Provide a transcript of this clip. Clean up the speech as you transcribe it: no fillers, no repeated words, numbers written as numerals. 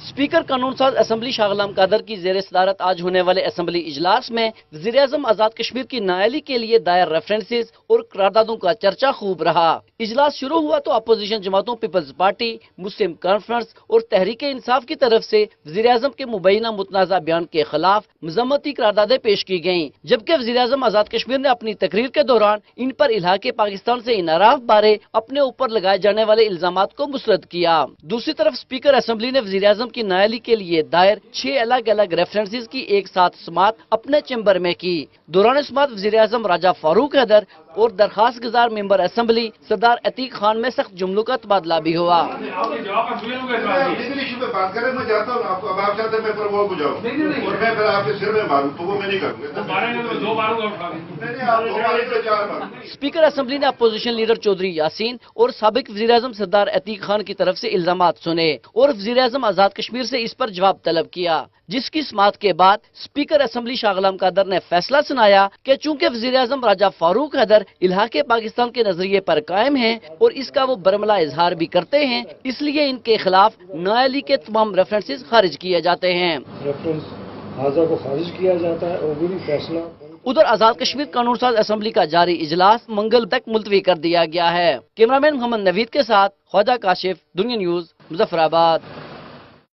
Speaker قانون ساز assembly شاہ غلام قادر کی زیر صدارت آج ہونے والے اسمبلی اجلاس میں وزیر اعظم آزاد کشمیر کی نااہلی کے لیے دائر ریفرنسز اور قراردادوں کا چرچا خوب رہا۔ اجلاس شروع ہوا تو اپوزیشن جماعتوں پیپلز پارٹی، مسلم کانفرنس اور تحریک انصاف کی طرف سے وزیر اعظم کے مبینہ متنازع بیان کے خلاف مذمتی قراردادیں پیش کی گئیں، جبکہ وزیر اعظم آزاد کشمیر نے اپنی تقریر کے دوران ان پر الحاق پاکستان سے انحراف بارے اپنے اوپر لگائے جانے والے الزامات کو مسترد کیا۔ دوسری طرف اسپیکر اسمبلی نے وزیر اعظم کی نااہلی کے لیے دائر 6 الگ الگ ریفرنسز کی ایک ساتھ سماعت اپنے چیمبر میں کی۔ دوران سماعت وزیر اعظم راجہ فاروق حیدر اور درخواست گزار ممبر اسمبلی سردار عتیق خان میں سخت جملوں کا تبادلہ بھی ہوا۔ اسپیکر اسمبلی نے اپوزیشن لیڈر چودھری یاسین اور سابق وزیر اعظم سردار عتیق خان کی طرف سے الزامات سنے اور وزیر اعظم آزاد کشمیر سے اس پر جواب طلب کیا، جس کی سماعت کے بعد اسپیکر اسمبلی شاہ غلام قادر نے فیصلہ سنایا کہ چونکہ وزیر اعظم راجہ فاروق حیدر الحاق پاکستان کے نظریے پر قائم ہیں اور اس کا وہ برملا اظہار بھی کرتے ہیں، اس لیے ان کے خلاف نااہلی کے تمام ریفرنسز خارج کیے جاتے ہیں۔ کو خارج کیا جاتا ہے اور بھی فیصلہ۔ ادھر آزاد کشمیر قانون ساز اسمبلی کا جاری اجلاس منگل تک ملتوی کر دیا گیا ہے۔ کیمرامین محمد نوید کے ساتھ خواجہ کاشف، دنیا نیوز، مظفر آباد۔